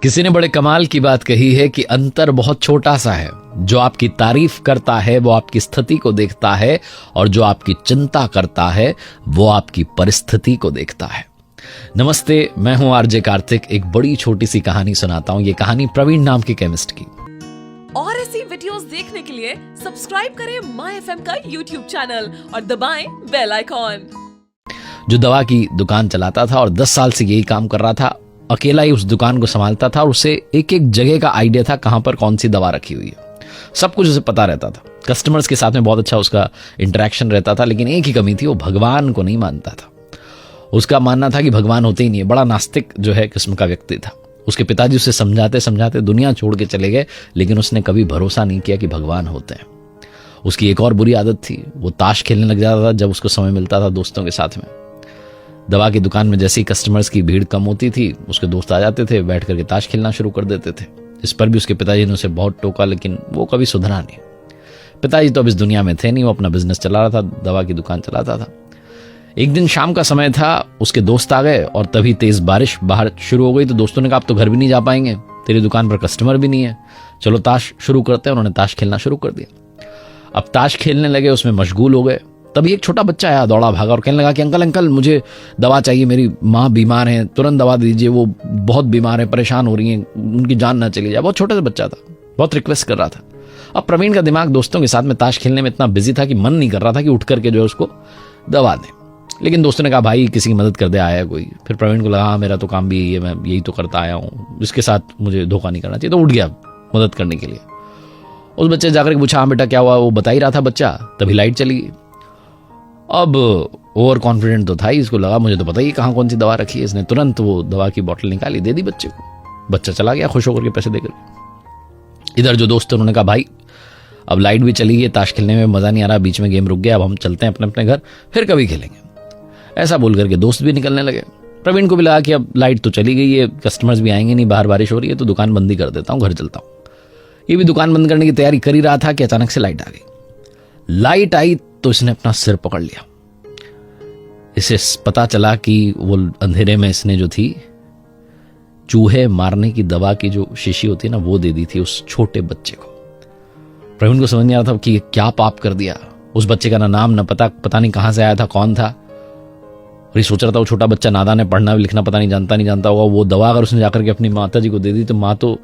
किसी ने बड़े कमाल की बात कही है कि अंतर बहुत छोटा सा है। जो आपकी तारीफ करता है वो आपकी स्थिति को देखता है, और जो आपकी चिंता करता है वो आपकी परिस्थिति को देखता है। नमस्ते, मैं हूं आरजे कार्तिक। एक बड़ी छोटी सी कहानी सुनाता हूं। ये कहानी प्रवीण नाम के केमिस्ट की। और ऐसी वीडियोस देखने के लिए सब्सक्राइब करें माय एफएम का यूट्यूब चैनल और दबाएं बेल आइकॉन। जो दवा की दुकान चलाता था और 10 साल से यही काम कर रहा था। अकेला ही उस दुकान को संभालता था और उसे एक एक जगह का आइडिया था कहां पर कौन सी दवा रखी हुई है। सब कुछ उसे पता रहता था। कस्टमर्स के साथ में बहुत अच्छा उसका इंटरेक्शन रहता था, लेकिन एक ही कमी थी, वो भगवान को नहीं मानता था। उसका मानना था कि भगवान होते ही नहीं है। बड़ा नास्तिक जो है किस्म का व्यक्ति था। उसके पिताजी उसे समझाते समझाते दुनिया छोड़ के चले गए, लेकिन उसने कभी भरोसा नहीं किया कि भगवान होते हैं। उसकी एक और बुरी आदत थी, वो ताश खेलने लग जाता था जब उसको समय मिलता था दोस्तों के साथ में। दवा की दुकान में जैसे ही कस्टमर्स की भीड़ कम होती थी, उसके दोस्त आ जाते थे, बैठ करके ताश खेलना शुरू कर देते थे। इस पर भी उसके पिताजी ने उसे बहुत टोका, लेकिन वो कभी सुधरा नहीं। पिताजी तो अब इस दुनिया में थे नहीं, वो अपना बिजनेस चला रहा था, दवा की दुकान चलाता था। एक दिन शाम का समय था, उसके दोस्त आ गए और तभी तेज बारिश बाहर शुरू हो गई। तो दोस्तों ने कहा अब तो घर भी नहीं जा पाएंगे, तेरी दुकान पर कस्टमर भी नहीं है, चलो ताश शुरू करते हैं। उन्होंने ताश खेलना शुरू कर दिया। अब ताश खेलने लगे, उसमें मशगूल हो गए। तभी एक छोटा बच्चा आया, दौड़ा भागा और कहने लगा कि अंकल अंकल मुझे दवा चाहिए, मेरी माँ बीमार है, तुरंत दवा दीजिए, वो बहुत बीमार है, परेशान हो रही हैं, उनकी जान ना चली जाए। बहुत छोटा सा बच्चा था, बहुत रिक्वेस्ट कर रहा था। अब प्रवीण का दिमाग दोस्तों के साथ में ताश खेलने में इतना बिजी था कि मन नहीं कर रहा था कि उठ करके जो है उसको दवा दें। लेकिन दोस्तों ने कहा भाई किसी की मदद कर दे, आया कोई। फिर प्रवीण को लगा हाँ मेरा तो काम भी यही है, मैं यही तो करता आया हूँ, इसके साथ मुझे धोखा नहीं करना चाहिए। तो उठ गया मदद करने के लिए। उस बच्चे जाकर पूछा हाँ बेटा क्या हुआ, वो बता ही रहा था बच्चा। तभी लाइट चली गई। अब ओवर कॉन्फिडेंट तो था ही, इसको लगा मुझे तो पता ही कहाँ कौन सी दवा रखी है। इसने तुरंत वो दवा की बोतल निकाली, दे दी बच्चे को। बच्चा चला गया खुश होकर के पैसे देकर। इधर जो दोस्त थे उन्होंने कहा भाई अब लाइट भी चली गई, ताश खेलने में मजा नहीं आ रहा, बीच में गेम रुक गया, अब हम चलते हैं अपने अपने घर, फिर कभी खेलेंगे। ऐसा बोल करके दोस्त भी निकलने लगे। प्रवीण को भी लगा कि अब लाइट तो चली गई है, कस्टमर्स भी आएंगे नहीं, बाहर बारिश हो रही है, तो दुकान बंद ही कर देता हूँ, घर चलता हूँ। ये भी दुकान बंद करने की तैयारी कर ही रहा था कि अचानक से लाइट आ गई। लाइट आई तो इसने अपना सिर पकड़ लिया। इसे पता चला कि वो अंधेरे में इसने जो थी चूहे मारने की दवा की जो शीशी होती है ना, वो दे दी थी उस छोटे बच्चे को। प्रवीण को समझ नहीं आ रहा था कि क्या पाप कर दिया। उस बच्चे का ना नाम ना पता नहीं कहां से आया था, कौन था। और ये सोच रहा था वो छोटा बच्चा नादान है, पढ़ना लिखना पता नहीं जानता होगा। वो दवा अगर उसने जाकर के अपनी माता जी को दे दी तो माँ तो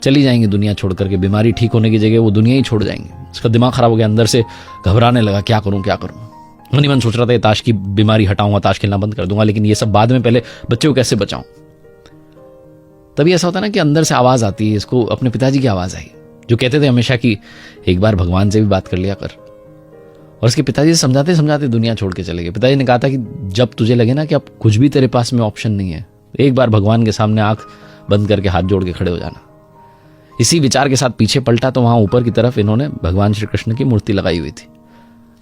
चली जाएंगी दुनिया छोड़ करके, बीमारी ठीक होने की जगह वो दुनिया ही छोड़ जाएंगे। उसका दिमाग खराब हो गया, अंदर से घबराने लगा, क्या करूं। मन ही मन सोच रहा था ताश की बीमारी हटाऊंगा, ताश खेलना बंद कर दूंगा, लेकिन ये सब बाद में, पहले बच्चे को कैसे बचाऊं। तभी ऐसा होता ना कि अंदर से आवाज आती है। इसको अपने पिताजी की आवाज आई, जो कहते थे हमेशा कि एक बार भगवान से भी बात कर लिया कर। और उसके पिताजी से समझाते समझाते दुनिया छोड़ के चले गए। पिताजी ने कहा था कि जब तुझे लगे ना कि अब कुछ भी तेरे पास में ऑप्शन नहीं है, एक बार भगवान के सामने आंख बंद करके हाथ जोड़ के खड़े हो जाना। इसी विचार के साथ पीछे पलटा तो वहां ऊपर की तरफ इन्होंने भगवान श्री कृष्ण की मूर्ति लगाई हुई थी।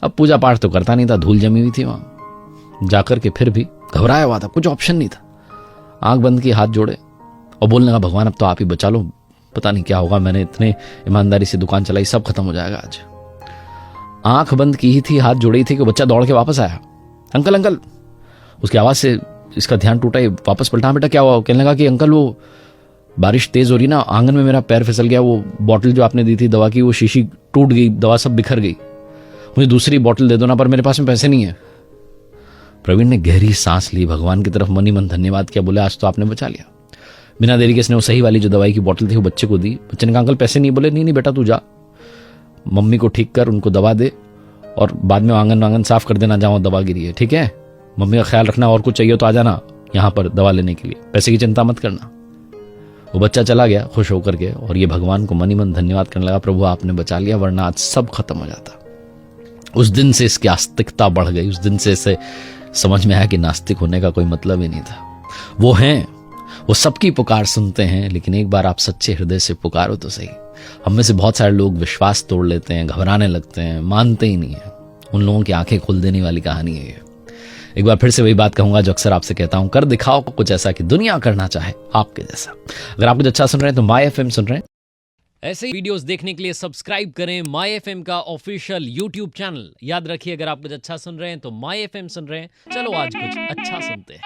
अब पूजा पाठ तो करता नहीं था, धूल जमी हुई थी वहां जाकर के, फिर भी घबराया हुआ था, कुछ ऑप्शन नहीं था। आंख बंद की, हाथ जोड़े और बोलने लगा भगवान अब तो आप ही बचा लो, पता नहीं क्या होगा, मैंने इतने ईमानदारी से दुकान चलाई, सब खत्म हो जाएगा आज। आंख बंद की ही थी, हाथ जोड़ी थी कि बच्चा दौड़ के वापस आया। अंकल अंकल, उसकी आवाज से इसका ध्यान टूटा। वापस पलटा, बेटा क्या हुआ। कहने लगा कि अंकल वो बारिश तेज हो रही ना, आंगन में मेरा पैर फिसल गया, वो बॉटल जो आपने दी थी दवा की वो शीशी टूट गई, दवा सब बिखर गई, मुझे दूसरी बोतल दे दो ना, पर मेरे पास में पैसे नहीं है। प्रवीण ने गहरी सांस ली, भगवान की तरफ मन ही मन धन्यवाद किया, बोले आज तो आपने बचा लिया। बिना देरी के इसने वो सही वाली जो दवाई की बोतल थी वो बच्चे को दी। बच्चे ने कहा अंकल पैसे नहीं। बोले नहीं बेटा तू जा, मम्मी को ठीक कर, उनको दवा दे और बाद में आंगन साफ कर देना जहां दवा गिरी है, ठीक है। मम्मी का ख्याल रखना, और कुछ चाहिए तो आ जाना यहाँ पर दवा लेने के लिए, पैसे की चिंता मत करना। वो बच्चा चला गया खुश होकर के, और ये भगवान को मन ही मन धन्यवाद करने लगा, प्रभु आपने बचा लिया, वरना आज सब खत्म हो जाता। उस दिन से इसकी आस्तिकता बढ़ गई। उस दिन से इसे समझ में आया कि नास्तिक होने का कोई मतलब ही नहीं था। वो हैं, वो सबकी पुकार सुनते हैं, लेकिन एक बार आप सच्चे हृदय से पुकारो तो सही। हम में से बहुत सारे लोग विश्वास तोड़ लेते हैं, घबराने लगते हैं, मानते ही नहीं है। उन लोगों की आंखें खोल देने वाली कहानी है ये। एक बार फिर से वही बात कहूंगा जो अक्सर आपसे कहता हूं, कर दिखाओ कुछ ऐसा कि दुनिया करना चाहे आपके जैसा। अगर आप कुछ अच्छा सुन रहे हैं तो माय एफएम सुन रहे हैं। ऐसे ही वीडियोस देखने के लिए सब्सक्राइब करें माय एफएम का ऑफिशियल यूट्यूब चैनल। याद रखिए अगर आप कुछ अच्छा सुन रहे हैं तो माय एफएम सुन रहे हैं। चलो आज कुछ अच्छा सुनते हैं।